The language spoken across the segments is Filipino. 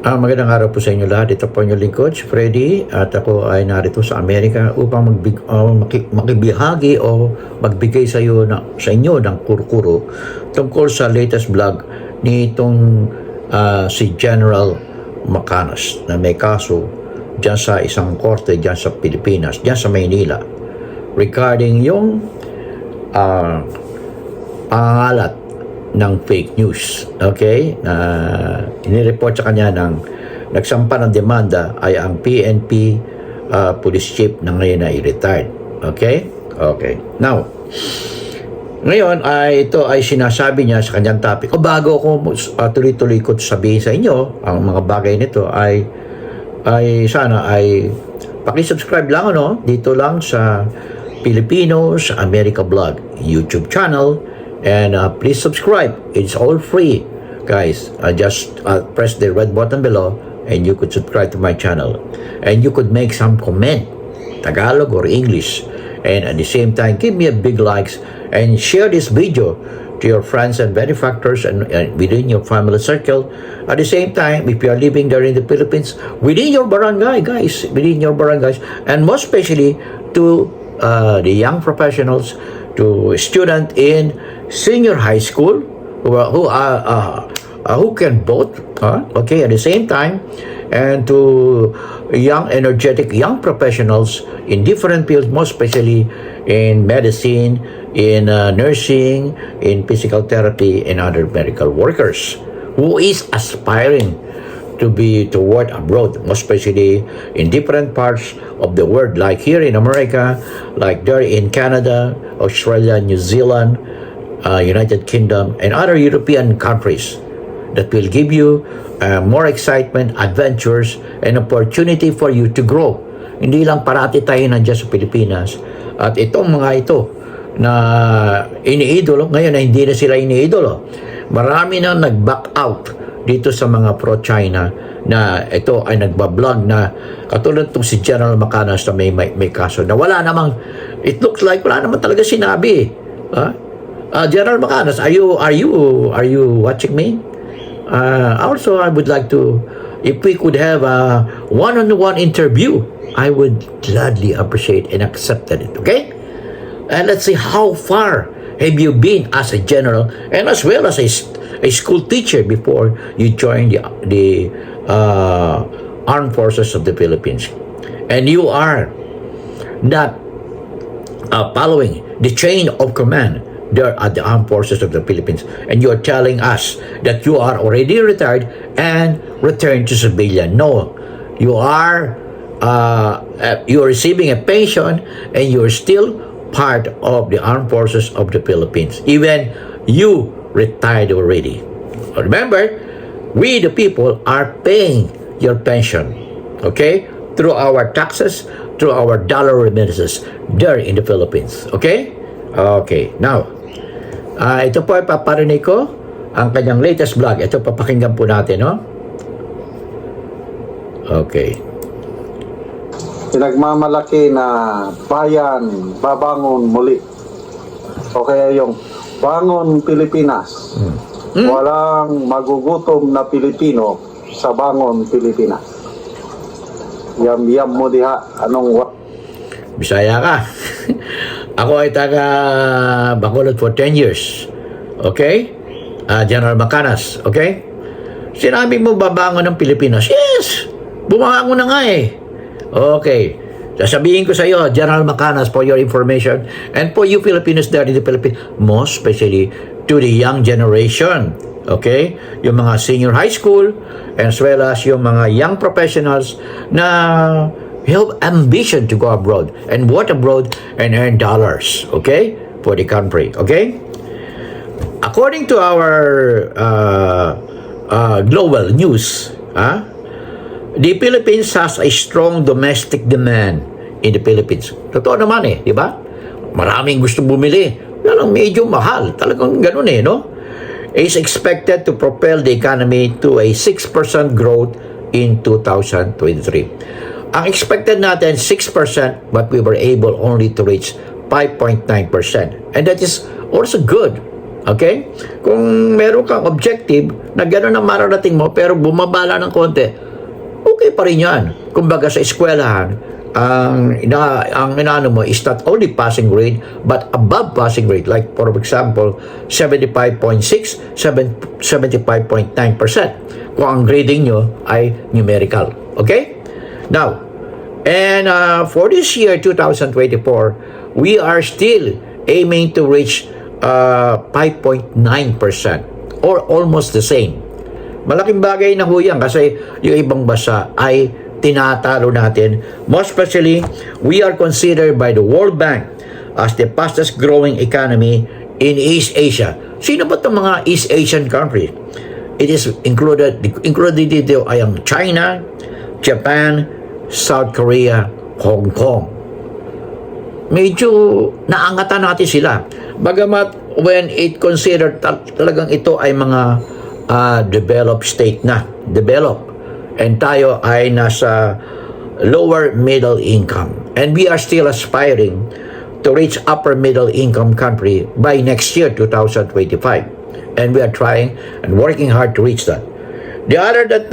Magandang araw po sa inyo lahat. Ito po yung lingkod, si Freddy, at ako ay narito sa Amerika upang makibahagi o magbigay sa inyo ng kuro-kuro tungkol sa latest vlog nitong si General Macanas na may kaso dyan sa isang korte dyan sa Pilipinas, dyan sa Maynila, regarding yung pangalat ng fake news. Okay? Inireport sa kanya ng nagsampa ng demanda ay ang PNP police chief na ngayon ay retired. Okay? Okay. Now, ngayon ay ito ay sinasabi niya sa kanyang topic. Bago ako tuloy-tuloy ko sabihin sa inyo ang mga bagay nito ay sana ay paki-subscribe lang dito lang sa Filipino sa America Vlog YouTube channel. And please subscribe. It's all free, guys. Just press the red button below and you could subscribe to my channel. And you could make some comment, Tagalog or English. And at the same time, give me a big likes and share this video to your friends and benefactors and within your family circle. At the same time, if you are living there in the Philippines, within your barangay, guys, within your barangays, and most especially to the young professionals, to student in senior high school who can vote, okay, at the same time, and to young energetic young professionals in different fields, most especially in medicine, in nursing, in physical therapy, and other medical workers who is aspiring to work abroad, most especially in different parts of the world, like here in America, like there in Canada, Australia, New Zealand, United Kingdom, and other European countries that will give you more excitement, adventures, and opportunity for you to grow. Hindi lang parati tayo nandiyan sa Pilipinas. At itong mga ito na iniidolo, ngayon na hindi na sila iniidolo. Marami na nag-back out dito sa mga pro-China na ito ay nagbablog na katulad itong si General Macanas na may kaso na wala namang, it looks like wala naman talaga sinabi. General Macanas, are you watching me? Also, I would like to, if we could have a one-on-one interview, I would gladly appreciate and accept it. Okay? And let's see how far have you been as a general and as well as a school teacher before you joined the Armed Forces of the Philippines, and you are not following the chain of command there at the Armed Forces of the Philippines, and you are telling us that you are already retired and returned to civilian. No, you're receiving a pension and you're still part of the Armed Forces of the Philippines, even you retired already. Remember, we the people are paying your pension, okay, through our taxes, through our dollar remittances there in the Philippines. Okay? Okay. Now, ito po ay paparinig ko ang kanyang latest vlog. Ito, papakinggan po natin, no? Okay. Pinagmamalaki na bayan babangon muli. O kaya yung Bangon Pilipinas. Walang magugutom na Pilipino sa Bangon Pilipinas. Yam-yam mo diha. Bisaya ka. Ako ay taga Bacolod for 10 years. Okay? General Macanas. Okay? Sinabi mo babangon ng Pilipinas. Yes! Bumangon na nga eh. Okay. Sasabihin ko sa iyo, General Macanas, for your information and for you Filipinos there in the Philippines, most especially to the young generation. Okay? Yung mga senior high school as well as yung mga young professionals na have ambition to go abroad and work abroad and earn dollars. Okay? For the country. Okay? According to our global news, the Philippines has a strong domestic demand in the Philippines. Totoo naman di ba? Maraming gusto bumili. Yan ang medyo mahal. Talagang ganun no? Is expected to propel the economy to a 6% growth in 2023. Ang expected natin 6%, but we were able only to reach 5.9%. And that is also good. Okay? Kung meron kang objective na gano'n ang mararating mo pero bumabala ng konti, okay pa rin yan. Kumbaga sa eskwelahan, ang inaano mo is not only passing grade but above passing grade. Like for example, 75.6, 75.9% kung ang grading nyo ay numerical. Okay? Now, and for this year, 2024, we are still aiming to reach 5.9% or almost the same. Malaking bagay na ho yan kasi yung ibang bansa ay tinatalo natin. Most especially, we are considered by the World Bank as the fastest growing economy in East Asia. Sino ba itong mga East Asian countries? It is included dito ay ang China, Japan, South Korea, Hong Kong. Medyo naangatan natin sila. Bagamat when it considered talagang ito ay mga developed state na, developed. And tayo ay nasa lower middle income. And we are still aspiring to reach upper middle income country by next year, 2025. And we are trying and working hard to reach that. The other that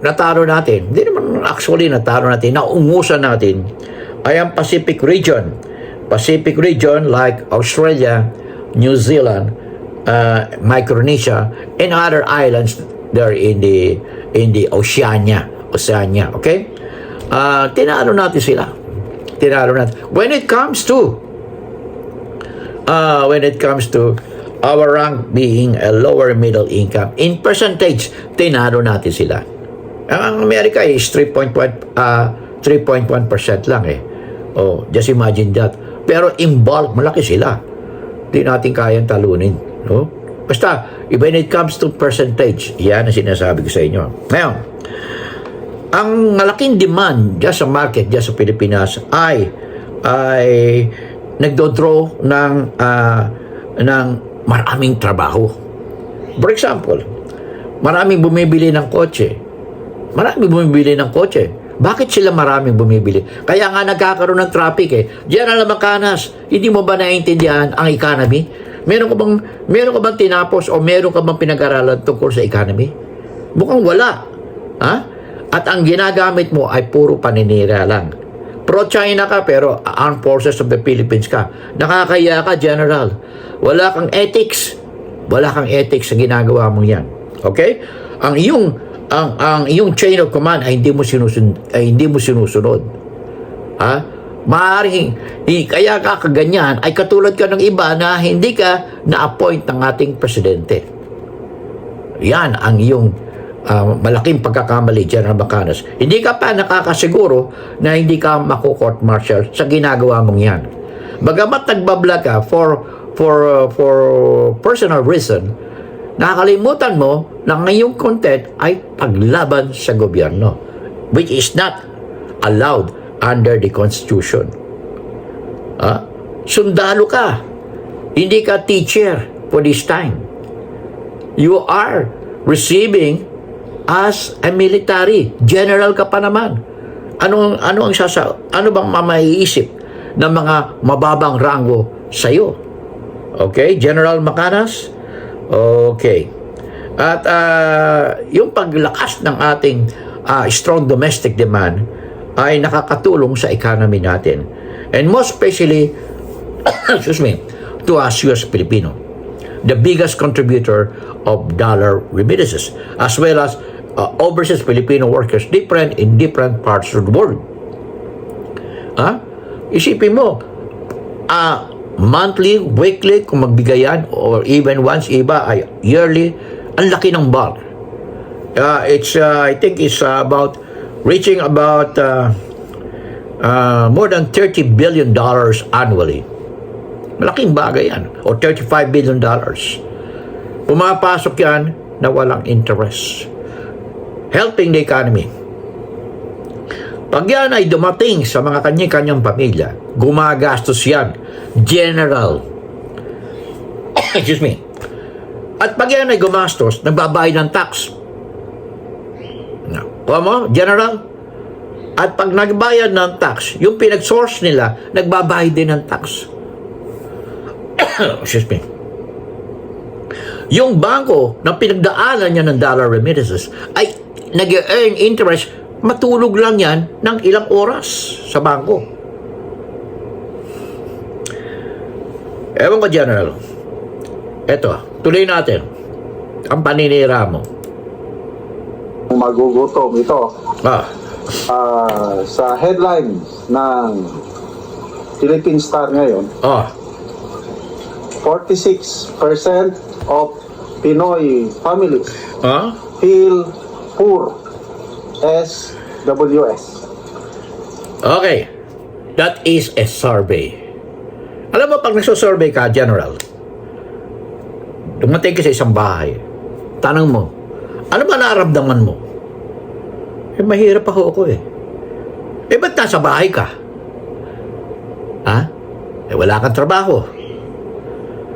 natalo natin, hindi naman actually natalo natin, naungusan natin, ay ang Pacific region. Pacific region like Australia, New Zealand, Micronesia, and other islands there in the Oceania, okay? Tinalo natin sila. Tinalo natin. When it comes to our rank being a lower middle income, in percentage, tinalo natin sila. Ang Amerika is 3.1% lang eh. Oh, just imagine that. Pero in bulk, malaki sila. Hindi natin kayang talunin. No? Basta, when it comes to percentage, yan ang sinasabi ko sa inyo. Ngayon, ang malaking demand dyan sa market, dyan sa Pilipinas, ay nagdodraw ng maraming trabaho. For example, maraming bumibili ng kotse. Bakit sila maraming bumibili? Kaya nga nagkakaroon ng traffic eh. General Macanas, hindi mo ba naiintindihan ang economy? Meron ka bang tinapos o meron ka bang pinag-aralan tungkol sa economy? Mukhang wala. Ha? At ang ginagamit mo ay puro paninira lang. Pro-China ka pero Armed Forces of the Philippines ka. Nakakaya ka, General. Wala kang ethics. Wala kang ethics sa ginagawa mong yan. Okay? Ang iyong chain of command ay hindi mo sinusunod. Ha? Maaaring kaya ka kaganyan ay katulad ka ng iba na hindi ka na-appoint ng ating presidente. Yan ang iyong malaking pagkakamali, General Macanas. Hindi ka pa nakakasiguro na hindi ka mako-court martial sa ginagawa mong yan. Bagamat nagbabla ka for personal reason, nakakalimutan mo na ngayong content ay paglaban sa gobyerno, which is not allowed under the Constitution. Sundalo ka. Hindi ka teacher for this time. You are receiving as a military. General ka pa naman. Ano bang maiisip ng mga mababang rango sa'yo? Okay, General Macanas? Okay. At yung paglakas ng ating strong domestic demand ay nakakatulong sa economy natin. And most especially, to us US Filipino, the biggest contributor of dollar remittances, as well as overseas Filipino workers in different parts of the world. Isipin mo, monthly, weekly, kung magbigayan, or even once, iba ay yearly, ang laki ng bulk. I think it's reaching about more than $30 billion annually. Malaking bagay yan. O $35 billion. Pumapasok yan na walang interest. Helping the economy. Pag yan ay dumating sa mga kanyang pamilya, gumagastos yan. General. Excuse me. At pag yan ay gumastos, nagbabayad ng tax. Kuha mo, General? At pag nagbayad ng tax, yung pinag-source nila, nagbabayad din ng tax. Excuse me. yung bangko na pinagdaanan niya ng dollar remittances ay nag-earn interest, matulog lang yan ng ilang oras sa bangko. Ewan ko, General. Eto, tuloy natin ang paninira mo. Magugutom ito. Sa headline ng Philippine Star ngayon, 46% of Pinoy families feel poor. SWS. Okay. That is a survey. Alam mo, pag nagsusurvey ka, General, dumating ka sa isang bahay, tanong mo, ano ba nararamdaman mo? Mahirap ako eh. Ba't nasa bahay ka? Wala kang trabaho.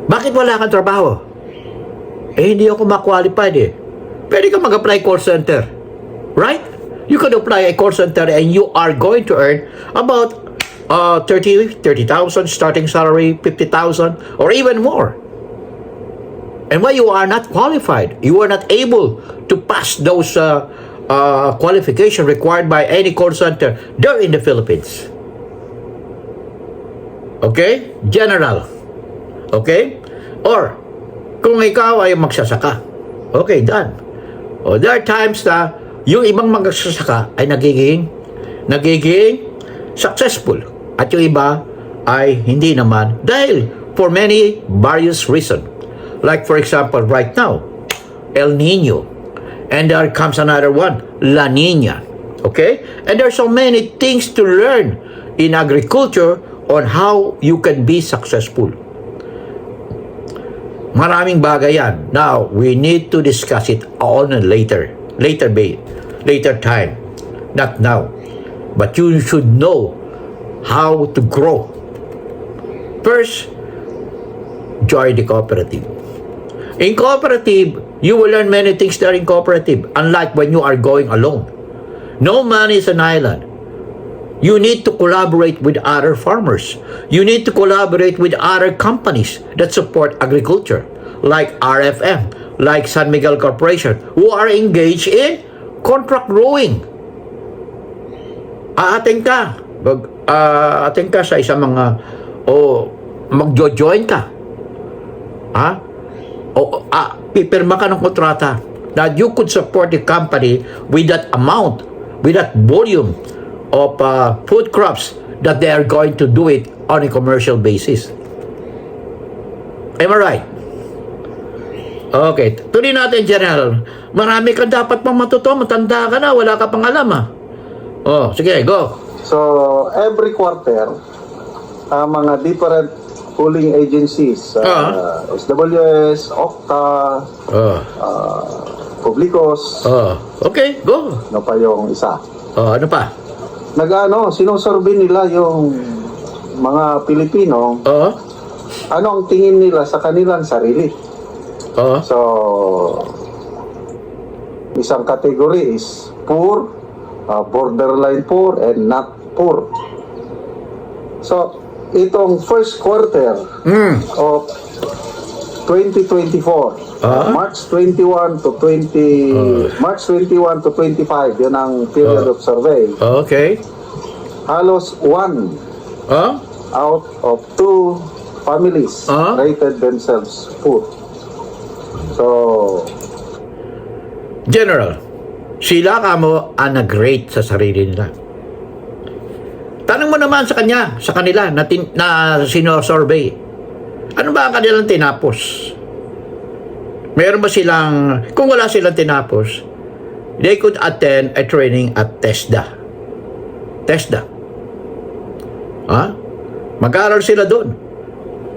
Bakit wala kang trabaho? Hindi ako ma-qualified eh. Pwede ka mag-apply call center. Right? You can apply a call center and you are going to earn about 30,000 starting salary, 50,000 or even more. And why you are not qualified, you are not able to pass those qualification required by any call center there in the Philippines. Okay? General. Okay? Or, kung ikaw ay magsasaka. Okay, done. O, there are times na yung ibang magsasaka ay nagiging successful. At yung iba ay hindi naman dahil for many various reasons. Like for example, right now, El Nino. And there comes another one, La Nina. Okay? And there are so many things to learn in agriculture on how you can be successful. Maraming bagay yan. Now, we need to discuss it on a later time. Not now. But you should know how to grow. First, join the cooperative. In cooperative, you will learn many things there in cooperative, unlike when you are going alone. No man is an island. You need to collaborate with other farmers. You need to collaborate with other companies that support agriculture, like RFM, like San Miguel Corporation, who are engaged in contract growing. Ating ka sa isang mga magjo-join ka. Pipirma ka ng kontrata that you could support the company with that amount, with that volume of food crops that they are going to do it on a commercial basis. Am I right? Okay, tuloy natin, General. Marami ka dapat pang matuto, matanda ka na, wala ka pang alam sige, go. So, every quarter, mga different pooling agencies, SWS, Okta, Publicos, okay, go. ano pa yung isa? Ano pa? Sinusurvey nila yung mga Pilipino, ano ang tingin nila sa kanilang sarili. So, isang category is poor, borderline poor, and not poor. So, itong first quarter of 2024, March 21 to 25, yun ang period of survey. Okay. Halos 1 out of 2 families rated themselves poor. So, General, sila kamo ang nag-rate sa sarili nila. Tanong mo naman sa kanila na sino-survey. Ano ba ang kanilang tinapos? Meron ba silang, kung wala silang tinapos, they could attend a training at TESDA. Mag-aaral sila doon.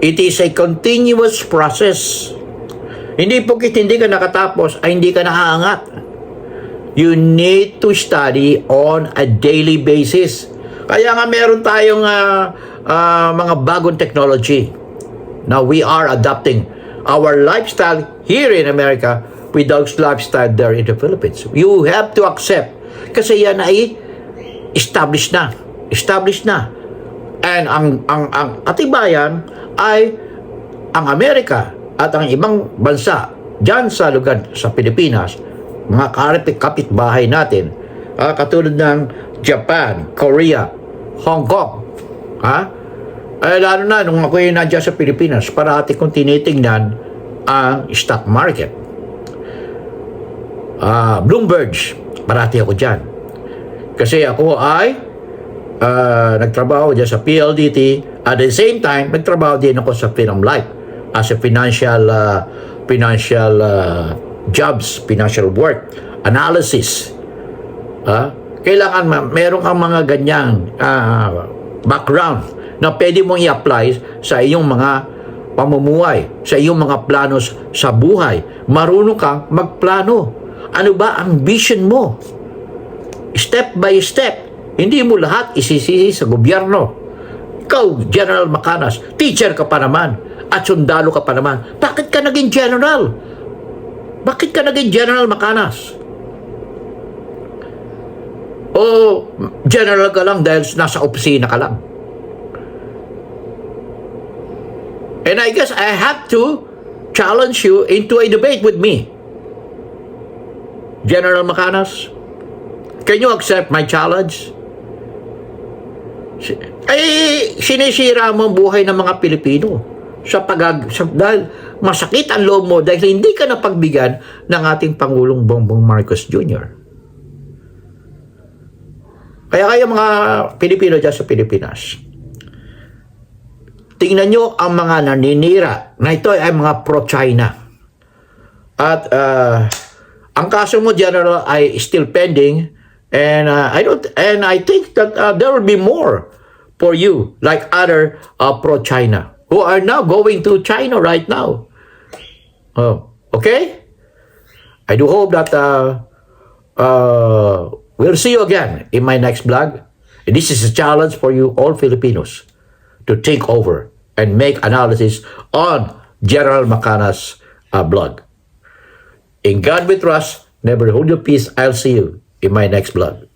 It is a continuous process. Hindi porket hindi ka nakatapos ay hindi ka naaangat. You need to study on a daily basis. Kaya nga meron tayong mga bagong technology. Now we are adapting our lifestyle here in America with those lifestyle there in the Philippines. You have to accept kasi yan ay established na. And ang katibayan ay ang Amerika at ang ibang bansa dyan sa lugar sa Pilipinas, mga kapitbahay natin, katulad ng Japan, Korea, Hong Kong, lalo na nung ako yung nandiyan sa Pilipinas, parati kong tinitingnan ang stock market. Bloomberg, parati ako dyan. Kasi ako ay nagtrabaho dyan sa PLDT. At the same time, nagtrabaho din ako sa Film Life as a financial jobs, financial work, analysis. Kailangan meron kang mga ganyang background na pwede mong i-apply sa iyong mga pamumuhay, sa iyong mga planos sa buhay. Marunong kang magplano. Ano ba ang vision mo? Step by step. Hindi mo lahat isisisi sa gobyerno. Ikaw, General Macanas, teacher ka pa naman at sundalo ka pa naman. Bakit ka naging general? Bakit ka naging General Macanas? O general ka lang dahil nasa opisina ka lang? And I guess I have to challenge you into a debate with me. General Macanas, can you accept my challenge? Sinisira mo ang buhay ng mga Pilipino dahil masakit ang loob mo dahil hindi ka napagbigyan ng ating Pangulong Bongbong Marcos Jr. Kaya mga Pilipino dyan sa Pilipinas, tingnan nyo ang mga naninira na ito ay mga pro-China. At ang kaso mo, General, ay still pending. And I think that there will be more for you, like other pro-China who are now going to China right now. Okay? I do hope that we'll see you again in my next vlog. And this is a challenge for you all Filipinos to think over and make analysis on General Macanas' blog. In God we trust, never hold your peace. I'll see you in my next vlog.